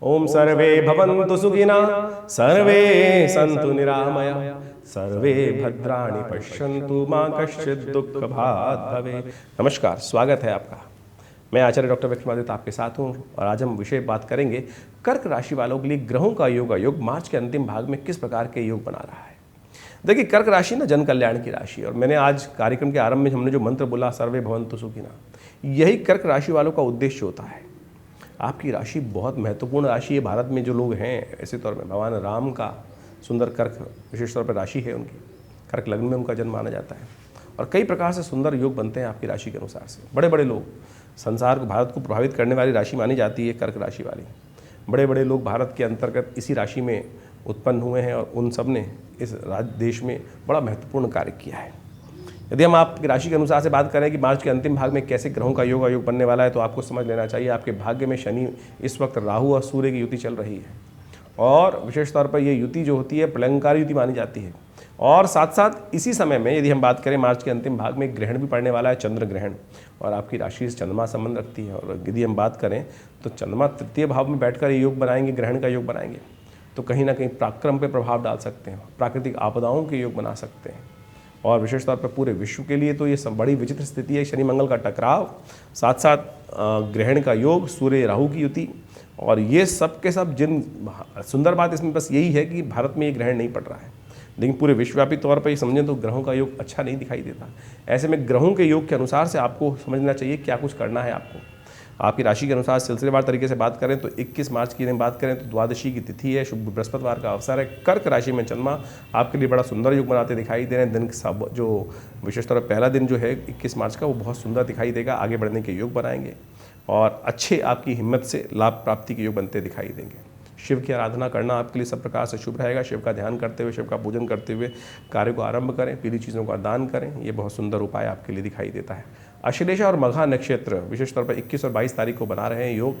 ओम सर्वे भवन्तु सुखिनः, सर्वे सन्तु निरामया, सर्वे भद्राणि पश्यन्तु मां कश्चित् दुःखभाग् भवेत्। नमस्कार, स्वागत है आपका। मैं आचार्य डॉक्टर विक्रमादित्य आपके साथ हूँ और आज हम विषय बात करेंगे कर्क राशि वालों के लिए ग्रहों का योग मार्च के अंतिम भाग में किस प्रकार के योग बना रहा है। देखिए, कर्क राशि ना जन कल्याण की राशि है और मैंने आज कार्यक्रम के आरंभ में हमने जो मंत्र बोला सर्वे भवन्तु सुखिनः, यही कर्क राशि वालों का उद्देश्य होता है। आपकी राशि बहुत महत्वपूर्ण राशि है। भारत में जो लोग हैं, ऐसे तौर में भगवान राम का सुंदर कर्क विशेष तौर पर राशि है उनकी, कर्क लग्न में उनका जन्म माना जाता है और कई प्रकार से सुंदर योग बनते हैं आपकी राशि के अनुसार से। बड़े बड़े लोग, संसार को, भारत को प्रभावित करने वाली राशि मानी जाती है कर्क राशि वाली। बड़े बड़े लोग भारत के अंतर्गत इसी राशि में उत्पन्न हुए हैं और उन सब ने इस देश में बड़ा महत्वपूर्ण कार्य किया है। यदि हम आपकी राशि के अनुसार से बात करें कि मार्च के अंतिम भाग में कैसे ग्रहों का योग बनने वाला है, तो आपको समझ लेना चाहिए आपके भाग्य में शनि इस वक्त राहु और सूर्य की युति चल रही है और विशेष तौर पर ये युति जो होती है प्रलंकारी युति मानी जाती है। और साथ साथ इसी समय में यदि हम बात करें मार्च के अंतिम भाग में ग्रहण भी पड़ने वाला है, चंद्र ग्रहण, और आपकी राशि से चंद्रमा संबंध रखती है। और यदि हम बात करें तो चंद्रमा तृतीय भाव में बैठकर ये योग बनाएंगे, ग्रहण का योग बनाएंगे, तो कहीं ना कहीं पराक्रम पर प्रभाव डाल सकते हैं, प्राकृतिक आपदाओं के योग बना सकते हैं। और विशेष तौर पर पूरे विश्व के लिए तो ये सब बड़ी विचित्र स्थिति है। शनि मंगल का टकराव, साथ साथ ग्रहण का योग, सूर्य राहु की युति, और ये सब के सब जिन सुंदर बात इसमें बस यही है कि भारत में ये ग्रहण नहीं पड़ रहा है, लेकिन पूरे विश्वव्यापी तौर पर ये समझें तो ग्रहों का योग अच्छा नहीं दिखाई देता। ऐसे में ग्रहों के योग के अनुसार से आपको समझना चाहिए क्या कुछ करना है आपको। आपकी राशि के अनुसार सिलसिलेवार तरीके से बात करें तो 21 मार्च की बात करें तो द्वादशी की तिथि है, शुभ बृहस्पतिवार का अवसर है। कर्क राशि में चंद्रमा आपके लिए बड़ा सुंदर योग बनाते दिखाई दे रहे हैं। दिन सब जो विशेष तौर पर पहला दिन जो है 21 मार्च का, वो बहुत सुंदर दिखाई देगा, आगे बढ़ने के योग बनाएंगे और अच्छे आपकी हिम्मत से लाभ प्राप्ति के योग बनते दिखाई देंगे। शिव की आराधना करना आपके लिए सब प्रकार से शुभ रहेगा। शिव का ध्यान करते हुए, शिव का पूजन करते हुए कार्य को आरंभ करें, पीली चीज़ों का दान करें, ये बहुत सुंदर उपाय आपके लिए दिखाई देता है। अश्लेषा और मघा नक्षत्र विशेष तौर पर 21 और 22 तारीख को बना रहे हैं योग,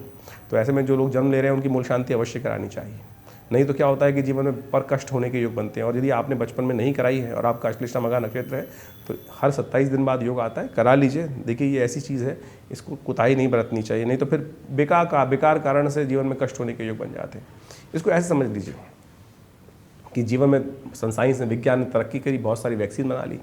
तो ऐसे में जो लोग जन्म ले रहे हैं उनकी मूल शांति अवश्य करानी चाहिए। नहीं तो क्या होता है कि जीवन में पर कष्ट होने के योग बनते हैं। और यदि आपने बचपन में नहीं कराई है और आपका अश्लेषा मघा नक्षत्र है तो हर 27 दिन बाद योग आता है, करा लीजिए। देखिए, ये ऐसी चीज़ है, इसको कुताही नहीं बरतनी चाहिए, नहीं तो फिर बेकार कारण से जीवन में कष्ट होने के योग बन जाते हैं। इसको ऐसे समझ लीजिए कि जीवन में साइंस ने, विज्ञान ने तरक्की करी, बहुत सारी वैक्सीन बना ली।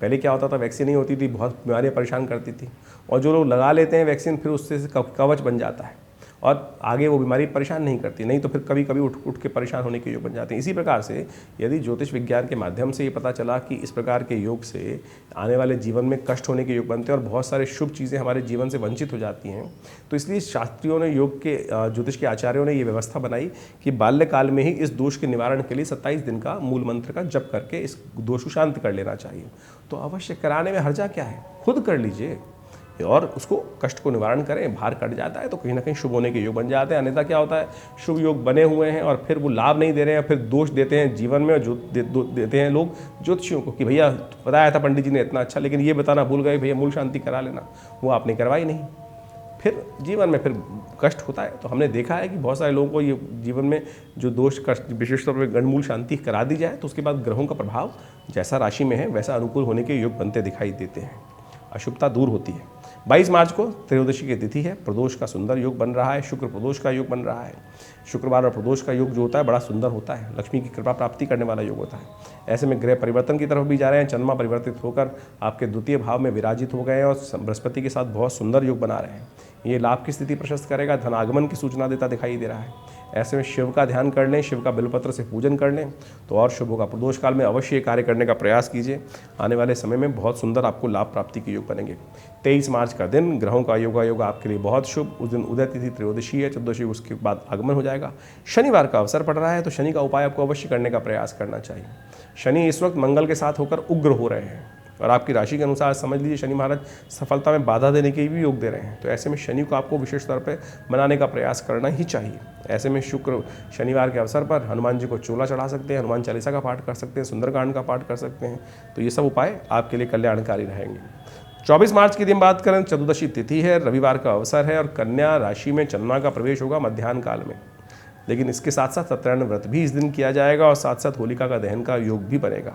पहले क्या होता था, वैक्सीन नहीं होती थी, बहुत बीमारियां परेशान करती थी, और जो लोग लगा लेते हैं वैक्सीन फिर उससे कवच बन जाता है और आगे वो बीमारी परेशान नहीं करती, नहीं तो फिर कभी कभी उठ के परेशान होने के योग बन जाते हैं। इसी प्रकार से यदि ज्योतिष विज्ञान के माध्यम से ये पता चला कि इस प्रकार के योग से आने वाले जीवन में कष्ट होने के योग बनते हैं और बहुत सारे शुभ चीज़ें हमारे जीवन से वंचित हो जाती हैं, तो इसलिए शास्त्रियों ने, योग के ज्योतिष के आचार्यों ने ये व्यवस्था बनाई कि बाल्यकाल में ही इस दोष के निवारण के लिए 27 दिन का मूल मंत्र का जप करके इस दोष को शांत कर लेना चाहिए। तो अवश्य कराने में हर्जा क्या है, खुद कर लीजिए और उसको कष्ट को निवारण करें। भार कट जाता है तो कहीं ना कहीं शुभ होने के योग बन जाते हैं। अन्यथा क्या होता है, शुभ योग बने हुए हैं और फिर वो लाभ नहीं दे रहे हैं, फिर दोष देते हैं जीवन में, और देते हैं लोग ज्योतिषियों को कि भैया बताया था पंडित जी ने इतना अच्छा, लेकिन ये बताना भूल गए भैया मूल शांति करा लेना, वो आपने करवाई नहीं, फिर जीवन में फिर कष्ट होता है। तो हमने देखा है कि बहुत सारे लोगों को ये जीवन में जो दोष कष्ट विशेष तौर पर गणमूल शांति करा दी जाए तो उसके बाद ग्रहों का प्रभाव जैसा राशि में है वैसा अनुकूल होने के योग बनते दिखाई देते हैं, अशुभता दूर होती है। 22 मार्च को त्रयोदशी की तिथि है, प्रदोष का सुंदर योग बन रहा है, शुक्र प्रदोष का योग बन रहा है। शुक्रवार और प्रदोष का योग जो होता है बड़ा सुंदर होता है, लक्ष्मी की कृपा प्राप्ति करने वाला योग होता है। ऐसे में ग्रह परिवर्तन की तरफ भी जा रहे हैं। चंद्रमा परिवर्तित होकर आपके द्वितीय भाव में विराजित हो गए हैं और बृहस्पति के साथ बहुत सुंदर योग बना रहे हैं। ये लाभ की स्थिति प्रशस्त करेगा, धनागमन की सूचना देता दिखाई दे रहा है। ऐसे में शिव का ध्यान कर लें, शिव का बिल्वपत्र से पूजन कर लें तो और शुभ होगा। प्रदोष काल में अवश्य कार्य करने का प्रयास कीजिए, आने वाले समय में बहुत सुंदर आपको लाभ प्राप्ति के योग बनेंगे। 23 मार्च का दिन ग्रहों का योग आपके लिए बहुत शुभ। उस दिन उदय तिथि त्रयोदशी है, चतुर्दशी उसके बाद आगमन हो जाएगा। शनिवार का अवसर पड़ रहा है तो शनि का उपाय आपको अवश्य करने का प्रयास करना चाहिए। शनि इस वक्त मंगल के साथ होकर उग्र हो रहे हैं और आपकी राशि के अनुसार समझ लीजिए शनि महाराज सफलता में बाधा देने के भी योग दे रहे हैं। तो ऐसे में शनि को आपको विशेष तौर पर मनाने का प्रयास करना ही चाहिए। ऐसे में शुक्र शनिवार के अवसर पर हनुमान जी को चोला चढ़ा सकते हैं, हनुमान चालीसा का पाठ कर सकते हैं, सुंदरकांड का पाठ कर सकते हैं। तो ये सब उपाय आपके लिए कल्याणकारी रहेंगे। 24 मार्च की दिन बात करें, चतुर्दशी तिथि है, रविवार का अवसर है और कन्या राशि में चंद्रमा का प्रवेश होगा मध्याह्न काल में। लेकिन इसके साथ साथ सत्यनारायण व्रत भी इस दिन किया जाएगा और साथ साथ होलिका का दहन का योग भी बनेगा।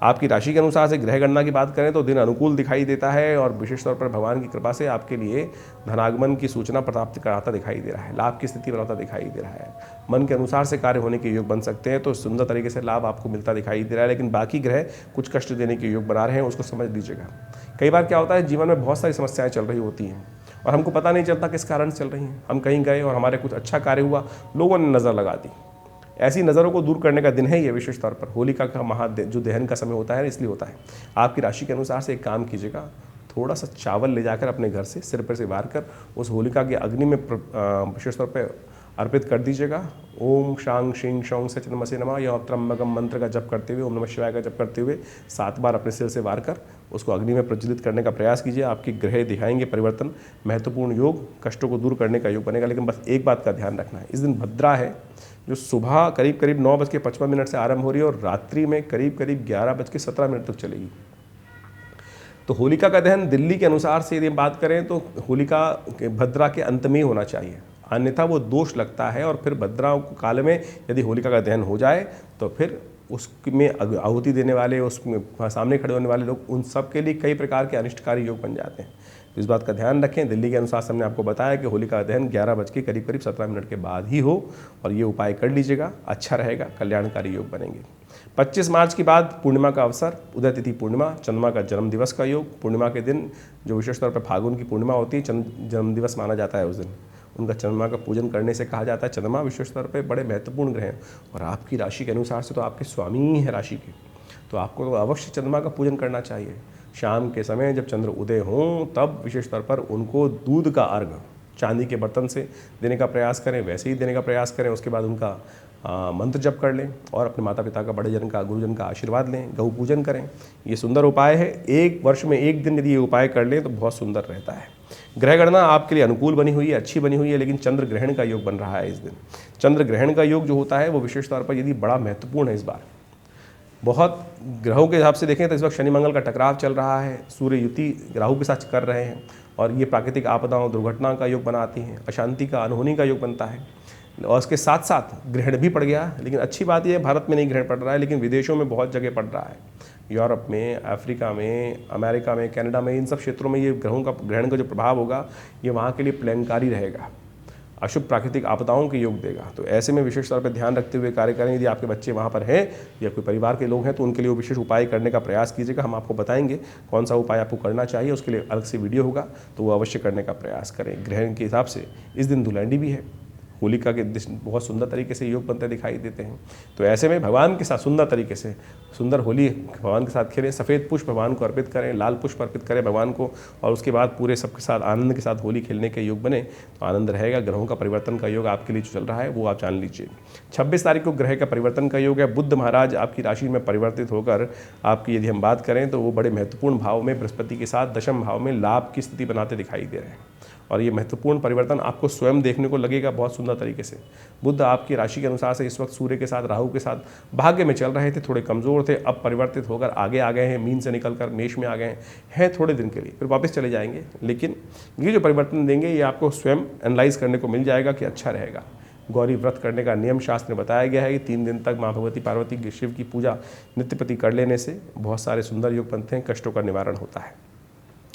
आपकी राशि के अनुसार से ग्रह गणना की बात करें तो दिन अनुकूल दिखाई देता है और विशेष तौर पर भगवान की कृपा से आपके लिए धनागमन की सूचना प्राप्त कराता दिखाई दे रहा है, लाभ की स्थिति बनाता दिखाई दे रहा है। मन के अनुसार से कार्य होने के योग बन सकते हैं, तो सुंदर तरीके से लाभ आपको मिलता दिखाई दे रहा है। लेकिन बाकी ग्रह कुछ कष्ट देने के योग बना रहे हैं, उसको समझ लीजिएगा। कई बार क्या होता है, जीवन में बहुत सारी समस्याएं चल रही होती हैं और हमको पता नहीं चलता किस कारण से चल रही हैं। हम कहीं गए और हमारे कुछ अच्छा कार्य हुआ, लोगों ने नज़र लगा दी। ऐसी नज़रों को दूर करने का दिन है ये, विशेष तौर पर होलिका का जो दहन का समय होता है इसलिए होता है। आपकी राशि के अनुसार से एक काम कीजिएगा, थोड़ा सा चावल ले जाकर अपने घर से सिर पर से वार कर उस होलिका की अग्नि में विशेष तौर पर अर्पित कर दीजिएगा। ओम शांग शिंग शौंग से नमसे नमः या त्र्यंबकम मंत्र का जप करते हुए, ओम नमः शिवाय का जप करते हुए 7 बार अपने सिर से वार कर उसको अग्नि में प्रज्वलित करने का प्रयास कीजिए। आपके ग्रह दिखाएंगे परिवर्तन, महत्वपूर्ण योग, कष्टों को दूर करने का योग बनेगा। लेकिन बस एक बात का ध्यान रखना है, इस दिन भद्रा है जो सुबह करीब 9:55 से आरंभ हो रही है और रात्रि में करीब 11:17 तक चलेगी। तो होलिका का दहन दिल्ली के अनुसार से यदि बात करें तो होलिका के भद्रा के अंत में ही होना चाहिए, अन्यथा वो दोष लगता है। और फिर भद्रा काल में यदि होलिका का दहन हो जाए तो फिर उसमें आहुति देने वाले, उसमें सामने खड़े होने वाले लोग, उन सब के लिए कई प्रकार के अनिष्टकारी योग बन जाते हैं। तो इस बात का ध्यान रखें। दिल्ली के अनुसार हमने आपको बताया कि होलिका का दहन 11:17 के बाद ही हो और ये उपाय कर लीजिएगा, अच्छा रहेगा, कल्याणकारी योग बनेंगे। 25 मार्च के बाद पूर्णिमा का अवसर, उदय तिथि पूर्णिमा, चंद्रमा का जन्म दिवस का योग। पूर्णिमा के दिन जो विशेष तौर पर फागुन की पूर्णिमा होती है, जन्म दिवस माना जाता है उस दिन। उनका चंद्रमा का पूजन करने से कहा जाता है, चंद्रमा विशेष तौर पे बड़े महत्वपूर्ण ग्रह हैं और आपकी राशि के अनुसार से तो आपके स्वामी ही है राशि के, तो आपको तो अवश्य चंद्रमा का पूजन करना चाहिए। शाम के समय जब चंद्र उदय हों तब विशेष तौर पर उनको दूध का अर्घ चांदी के बर्तन से देने का प्रयास करें, वैसे ही देने का प्रयास करें। उसके बाद उनका मंत्र जप कर लें और अपने माता पिता का, बड़े जन का, गुरुजन का आशीर्वाद लें, गौ पूजन करें। ये सुंदर उपाय है। एक वर्ष में एक दिन यदि ये उपाय कर लें तो बहुत सुंदर रहता है। ग्रह गणना आपके लिए अनुकूल बनी हुई है, अच्छी बनी हुई है, लेकिन चंद्र ग्रहण का योग बन रहा है इस दिन। चंद्र ग्रहण का योग जो होता है वो विशेष तौर पर यदि बड़ा महत्वपूर्ण है इस बार। बहुत ग्रहों के हिसाब से देखें तो इस वक्त शनि मंगल का टकराव चल रहा है, सूर्य युति राहु के साथ कर रहे हैं और ये प्राकृतिक आपदाओं, दुर्घटना का योग बनाती हैं, अशांति का, अनहोनी का योग बनता है। और उसके साथ साथ ग्रहण भी पड़ गया। लेकिन अच्छी बात यह है, भारत में नहीं ग्रहण पड़ रहा है, लेकिन विदेशों में बहुत जगह पड़ रहा है। यूरोप में, अफ्रीका में, अमेरिका में, कनाडा में, इन सब क्षेत्रों में ये ग्रहण का जो प्रभाव होगा ये वहाँ के लिए प्रलयंकारी रहेगा, अशुभ प्राकृतिक आपदाओं के योग देगा। तो ऐसे में विशेष तौर पर ध्यान रखते हुए कार्य करें। यदि आपके बच्चे वहाँ पर हैं या कोई परिवार के लोग हैं तो उनके लिए विशेष उपाय करने का प्रयास कीजिएगा। हम आपको बताएंगे कौन सा उपाय आपको करना चाहिए, उसके लिए अलग से वीडियो होगा, तो वो अवश्य करने का प्रयास करें। ग्रहण के हिसाब से इस दिन धुलंडी भी है, होलिका के बहुत सुंदर तरीके से योग बनते दिखाई देते हैं। तो ऐसे में भगवान के साथ सुंदर तरीके से सुंदर होली भगवान के साथ खेलें, सफ़ेद पुष्प भगवान को अर्पित करें, लाल पुष्प अर्पित करें भगवान को, और उसके बाद पूरे सबके साथ आनंद के साथ होली खेलने के योग बने तो आनंद रहेगा। ग्रहों का परिवर्तन का योग आपके लिए जो चल रहा है वो आप जान लीजिए। 26 तारीख को ग्रह का परिवर्तन का योग है। बुध महाराज आपकी राशि में परिवर्तित होकर आपकी यदि हम बात करें तो वो बड़े महत्वपूर्ण भाव में बृहस्पति के साथ दशम भाव में लाभ की स्थिति बनाते दिखाई दे रहे हैं और ये महत्वपूर्ण परिवर्तन आपको स्वयं देखने को लगेगा बहुत सुंदर तरीके से। बुध आपकी राशि के अनुसार से इस वक्त सूर्य के साथ, राहु के साथ भाग्य में चल रहे थे, थोड़े कमज़ोर थे, अब परिवर्तित होकर आगे आ गए हैं, मीन से निकलकर मेष में आ गए हैं थोड़े दिन के लिए, फिर वापस चले जाएंगे। लेकिन ये जो परिवर्तन देंगे ये आपको स्वयं एनालाइज करने को मिल जाएगा कि अच्छा रहेगा। गौरी व्रत करने का नियम शास्त्र में बताया गया है कि 3 दिन तक माँ भगवती पार्वती शिव की पूजा नित्य प्रति कर लेने से बहुत सारे सुंदर योग बनते हैं, कष्टों का निवारण होता है।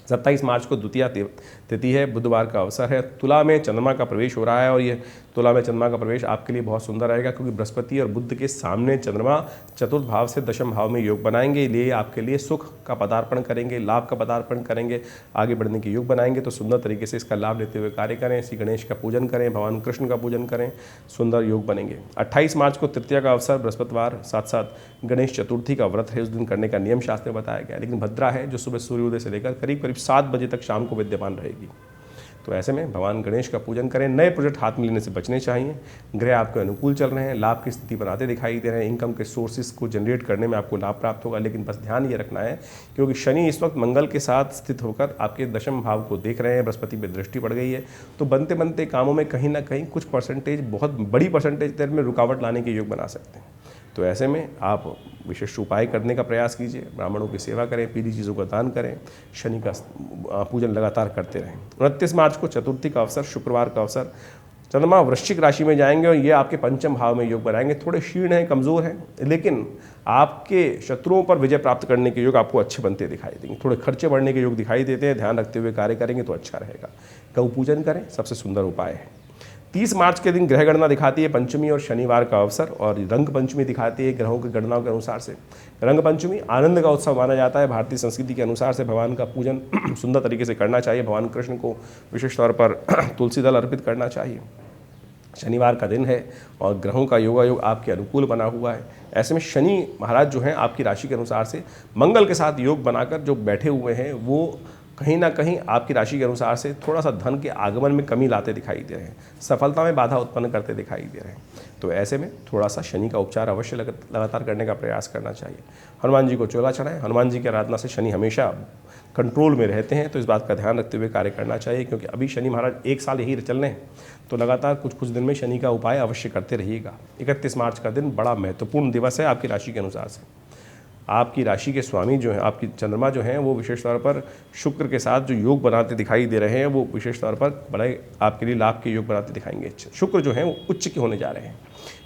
27 मार्च को द्वितीया तिथि है, बुधवार का अवसर है। तुला में चंद्रमा का प्रवेश हो रहा है और ये तुला में चंद्रमा का प्रवेश आपके लिए बहुत सुंदर रहेगा क्योंकि बृहस्पति और बुध के सामने चंद्रमा चतुर्थ भाव से दशम भाव में योग बनाएंगे। लिए आपके लिए सुख का पदार्पण करेंगे, लाभ का पदार्पण करेंगे, आगे बढ़ने के योग बनाएंगे। तो सुंदर तरीके से इसका लाभ लेते हुए कार्य करें। श्री गणेश का पूजन करें, भगवान कृष्ण का पूजन करें, सुंदर योग बनेंगे। 28 मार्च को तृतीया का अवसर, बृहस्पतिवार, साथ साथ गणेश चतुर्थी का व्रत है, उस दिन करने का नियम शास्त्र में बताया गया। लेकिन भद्रा है जो सुबह सूर्योदय से लेकर करीब 7 बजे तक शाम को विद्यमान रहेगी। तो ऐसे में भगवान गणेश का पूजन करें। नए प्रोजेक्ट हाथ में लेने से बचने चाहिए। ग्रह आपके अनुकूल चल रहे हैं, लाभ की स्थिति बनाते दिखाई दे रहे हैं, इनकम के सोर्सेज को जनरेट करने में आपको लाभ प्राप्त होगा। लेकिन बस ध्यान ये रखना है क्योंकि शनि इस वक्त मंगल के साथ स्थित होकर आपके दशम भाव को देख रहे हैं, बृहस्पति पे दृष्टि पड़ गई है, तो बनते बनते कामों में कहीं ना कहीं कुछ परसेंटेज, बहुत बड़ी परसेंटेज देर में रुकावट लाने के योग बना सकते हैं। तो ऐसे में आप विशेष उपाय करने का प्रयास कीजिए, ब्राह्मणों की सेवा करें, पीली चीज़ों का दान करें, शनि का पूजन लगातार करते रहें। 29 मार्च को चतुर्थी का अवसर, शुक्रवार का अवसर, चंद्रमा वृश्चिक राशि में जाएंगे और ये आपके पंचम भाव में योग बनाएंगे। थोड़े क्षीण हैं, कमज़ोर हैं, लेकिन आपके शत्रुओं पर विजय प्राप्त करने के योग आपको अच्छे बनते दिखाई देंगे। थोड़े खर्चे बढ़ने के योग दिखाई देते हैं, ध्यान रखते हुए कार्य करेंगे तो अच्छा रहेगा। गौ पूजन करें, सबसे सुंदर उपाय है। 30 मार्च के दिन ग्रह गणना दिखाती है पंचमी और शनिवार का अवसर, और रंग पंचमी दिखाती है ग्रहों की गणनाओं के अनुसार से। रंग पंचमी आनंद का उत्सव माना जाता है। भारतीय संस्कृति के अनुसार से भगवान का पूजन सुंदर तरीके से करना चाहिए। भगवान कृष्ण को विशेष तौर पर तुलसी दल अर्पित करना चाहिए। शनिवार का दिन है और ग्रहों का योगायोग आपके अनुकूल बना हुआ है। ऐसे में शनि महाराज जो हैं आपकी राशि के अनुसार से मंगल के साथ योग बनाकर जो बैठे हुए हैं, वो कहीं ना कहीं आपकी राशि के अनुसार से थोड़ा सा धन के आगमन में कमी लाते दिखाई दे रहे हैं, सफलता में बाधा उत्पन्न करते दिखाई दे रहे हैं। तो ऐसे में थोड़ा सा शनि का उपचार अवश्य लगातार करने का प्रयास करना चाहिए। हनुमान जी को चोला चढ़ाएं। हनुमान जी की आराधना से शनि हमेशा कंट्रोल में रहते हैं, तो इस बात का ध्यान रखते हुए कार्य करना चाहिए, क्योंकि अभी शनि महाराज 1 साल यही चल रहे हैं, तो लगातार कुछ दिन में शनि का उपाय अवश्य करते रहिएगा। 31 मार्च का दिन बड़ा महत्वपूर्ण दिवस है आपकी राशि के अनुसार से। आपकी राशि के स्वामी जो हैं, आपकी चंद्रमा जो हैं, वो विशेष तौर पर शुक्र के साथ जो योग बनाते दिखाई दे रहे हैं, वो विशेष तौर पर बड़े आपके लिए लाभ के योग बनाते दिखाएंगे। शुक्र जो हैं वो उच्च के होने जा रहे हैं।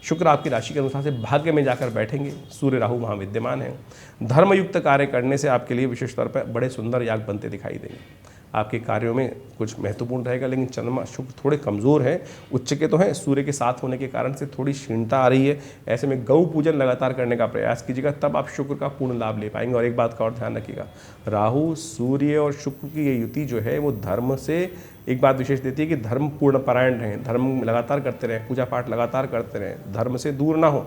शुक्र आपकी राशि के अनुसार से भाग्य में जाकर बैठेंगे। सूर्य राहु वहाँ विद्यमान है। धर्मयुक्त कार्य करने से आपके लिए विशेष तौर पर बड़े सुंदर योग बनते दिखाई देंगे। आपके कार्यों में कुछ महत्वपूर्ण रहेगा, लेकिन चंद्रमा शुक्र थोड़े कमज़ोर हैं। उच्च के तो हैं, सूर्य के साथ होने के कारण से थोड़ी क्षीणता आ रही है। ऐसे में गौ पूजन लगातार करने का प्रयास कीजिएगा, तब आप शुक्र का पूर्ण लाभ ले पाएंगे। और एक बात का और ध्यान रखिएगा, राहु सूर्य और शुक्र की ये युति जो है वो धर्म से एक बात विशेष देती है कि धर्म पूर्ण परायण रहें, धर्म लगातार करते रहें, पूजा पाठ लगातार करते रहें, धर्म से दूर ना हो,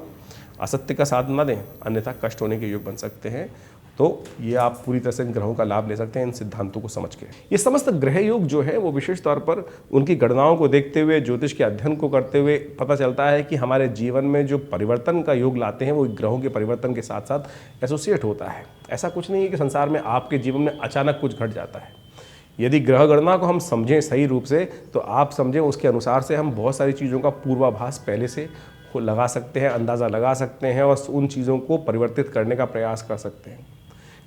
असत्य का साथ न दें, अन्यथा कष्ट होने के योग बन सकते हैं। तो ये आप पूरी तरह से इन ग्रहों का लाभ ले सकते हैं इन सिद्धांतों को समझ के। ये समस्त ग्रह योग जो है वो विशेष तौर पर उनकी गणनाओं को देखते हुए, ज्योतिष के अध्ययन को करते हुए पता चलता है कि हमारे जीवन में जो परिवर्तन का योग लाते हैं वो ग्रहों के परिवर्तन के साथ साथ एसोसिएट होता है। ऐसा कुछ नहीं है कि संसार में आपके जीवन में अचानक कुछ घट जाता है। यदि ग्रह गणना को हम समझें सही रूप से, तो आप समझें उसके अनुसार से हम बहुत सारी चीज़ों का पूर्वाभास पहले से लगा सकते हैं, अंदाज़ा लगा सकते हैं और उन चीज़ों को परिवर्तित करने का प्रयास कर सकते हैं।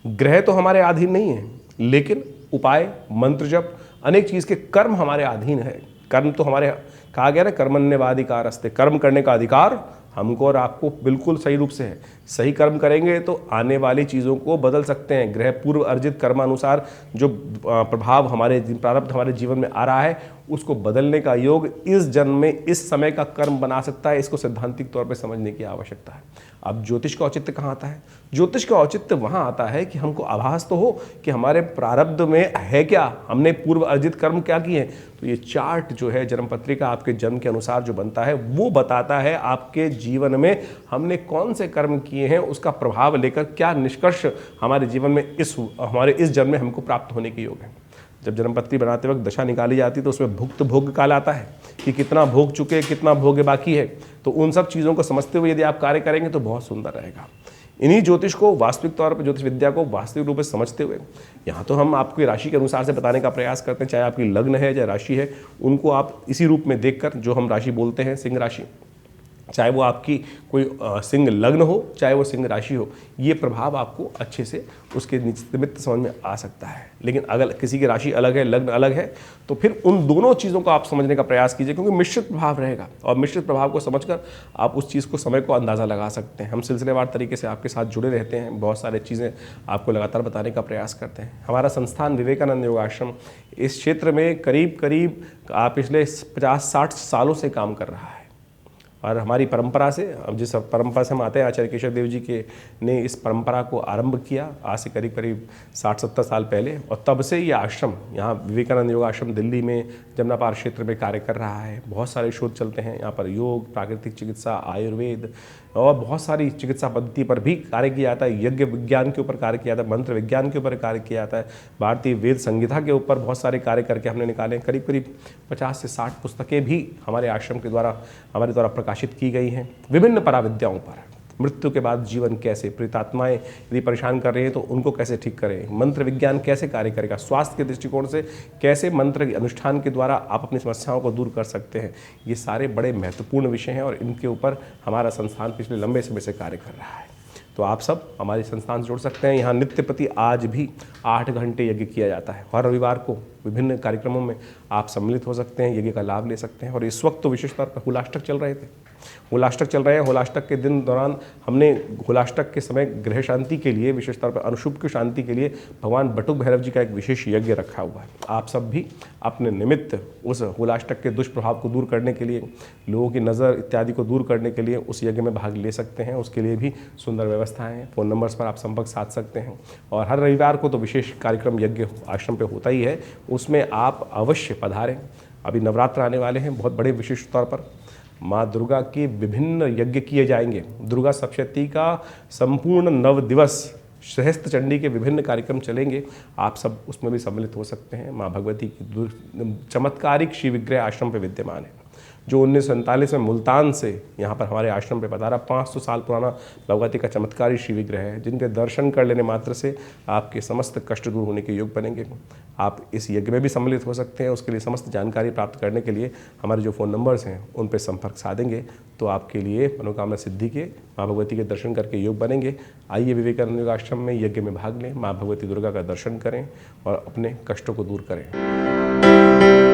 ग्रह तो हमारे अधीन नहीं है, लेकिन उपाय, मंत्र जप, अनेक चीज़ के कर्म हमारे अधीन है। कर्म तो हमारे, कहा गया ना, कर्मण्येवाधिकार अस्ते, कर्म करने का अधिकार हमको और आपको बिल्कुल सही रूप से है। सही कर्म करेंगे तो आने वाली चीज़ों को बदल सकते हैं। ग्रह पूर्व अर्जित कर्मानुसार जो प्रभाव हमारे प्रारब्ध हमारे जीवन में आ रहा है, उसको बदलने का योग इस जन्म में इस समय का कर्म बना सकता है। इसको सैद्धांतिक तौर पे समझने की आवश्यकता है। अब ज्योतिष का औचित्य कहाँ आता है? ज्योतिष का औचित्य वहाँ आता है कि हमको आभास तो हो कि हमारे प्रारब्ध में है क्या, हमने पूर्व अर्जित कर्म क्या किए हैं। तो ये चार्ट जो है जन्म पत्रिका आपके जन्म के अनुसार जो बनता है, वो बताता है आपके जीवन में हमने कौन से कर्म किए हैं, उसका प्रभाव लेकर क्या निष्कर्ष हमारे जीवन में हमारे इस जन्म में हमको प्राप्त होने के योग है। जब जन्मपत्री बनाते वक्त दशा निकाली जाती है तो उसमें भुक्त भोग काल आता है कि कितना भोग चुके, कितना भोग बाकी है। तो उन सब चीज़ों को समझते हुए यदि आप कार्य करेंगे तो बहुत सुंदर रहेगा। इन्हीं ज्योतिष को वास्तविक तौर पर, ज्योतिष विद्या को वास्तविक रूप से समझते हुए, यहाँ तो हम आपकी राशि के अनुसार से बताने का प्रयास करते हैं, चाहे आपकी लग्न है चाहे राशि है, उनको आप इसी रूप में देखकर, जो हम राशि बोलते हैं सिंह राशि, चाहे वो आपकी कोई सिंह लग्न हो चाहे वो सिंह राशि हो, ये प्रभाव आपको अच्छे से उसके निमित्त समझ में आ सकता है। लेकिन अगर किसी की राशि अलग है, लग्न अलग है, तो फिर उन दोनों चीज़ों को आप समझने का प्रयास कीजिए, क्योंकि मिश्रित प्रभाव रहेगा और मिश्रित प्रभाव को समझकर आप उस चीज़ को, समय को अंदाज़ा लगा सकते हैं। हम सिलसिलेवार तरीके से आपके साथ जुड़े रहते हैं, बहुत सारी चीज़ें आपको लगातार बताने का प्रयास करते हैं। हमारा संस्थान विवेकानंद योगाश्रम इस क्षेत्र में करीब आप पिछले 50-60 सालों से काम कर रहा है। और हमारी परंपरा से, जिस परंपरा से हम आते हैं, आचार्य केशव देव जी के ने इस परंपरा को आरंभ किया आज से करीब 60-70 साल पहले, और तब से ये आश्रम यहाँ विवेकानंद योग आश्रम दिल्ली में जमुना पार क्षेत्र में कार्य कर रहा है। बहुत सारे शोध चलते हैं यहाँ पर, योग, प्राकृतिक चिकित्सा, आयुर्वेद और बहुत सारी चिकित्सा पद्धति पर भी कार्य किया जाता है। यज्ञ विज्ञान के ऊपर कार्य किया जाता है, मंत्र विज्ञान के ऊपर कार्य किया जाता है, भारतीय वेद संहिता के ऊपर बहुत सारे कार्य करके हमने निकाले। करीब 50 से 60 पुस्तकें भी हमारे आश्रम के द्वारा, हमारे द्वारा प्रकाशित की गई हैं विभिन्न पराविद्याओं पर। मृत्यु के बाद जीवन कैसे, प्रेतात्माएं यदि परेशान कर रही हैं तो उनको कैसे ठीक करें, मंत्र विज्ञान कैसे कार्य करेगा, स्वास्थ्य के दृष्टिकोण से कैसे मंत्र के अनुष्ठान के द्वारा आप अपनी समस्याओं को दूर कर सकते हैं, ये सारे बड़े महत्वपूर्ण विषय हैं और इनके ऊपर हमारा संस्थान पिछले लंबे समय से कार्य कर रहा है। तो आप सब हमारे संस्थान से जुड़ सकते हैं। यहाँ नित्य प्रति आज भी 8 घंटे यज्ञ किया जाता है। हर रविवार को विभिन्न कार्यक्रमों में आप सम्मिलित हो सकते हैं, यज्ञ का लाभ ले सकते हैं। और इस वक्त तो विशेष तौर पर होलाष्टक चल रहे थे, होलाष्टक चल रहे हैं। होलाष्टक के दिन दौरान हमने होलाष्टक के समय ग्रह शांति के लिए, विशेष तौर पर अणुशुभ की शांति के लिए भगवान बटुक भैरव जी का एक विशेष यज्ञ रखा हुआ है। आप सब भी अपने निमित्त उस होलाष्टक के दुष्प्रभाव को दूर करने के लिए, लोगों की नज़र इत्यादि को दूर करने के लिए उस यज्ञ में भाग ले सकते हैं। उसके लिए भी सुंदर व्यवस्थाएं हैं। फ़ोन नंबर्स पर आप संपर्क साध सकते हैं। और हर रविवार को तो विशेष कार्यक्रम यज्ञ आश्रम पे होता ही है, उसमें आप अवश्य पधारें। अभी नवरात्र आने वाले हैं, बहुत बड़े विशेष तौर पर माँ दुर्गा के विभिन्न यज्ञ किए जाएंगे। दुर्गा सप्तशती का संपूर्ण 9 दिवस सहस्त्र चंडी के विभिन्न कार्यक्रम चलेंगे। आप सब उसमें भी सम्मिलित हो सकते हैं। माँ भगवती की चमत्कारिक शिव विग्रह आश्रम पे विद्यमान है, जो 1947 में मुल्तान से यहाँ पर हमारे आश्रम पे पधारा। 500 साल पुराना भगवती का चमत्कारी शिव विग्रह है, जिनके दर्शन कर लेने मात्र से आपके समस्त कष्ट दूर होने के योग बनेंगे। आप इस यज्ञ में भी सम्मिलित हो सकते हैं। उसके लिए समस्त जानकारी प्राप्त करने के लिए हमारे जो फ़ोन नंबर्स हैं उन पर संपर्क साधेंगे तो आपके लिए मनोकामना सिद्धि के, माँ भगवती के दर्शन करके योग बनेंगे। आइए विवेकानंद योग आश्रम में यज्ञ में भाग लें, माँ भगवती दुर्गा का दर्शन करें और अपने कष्टों को दूर करें।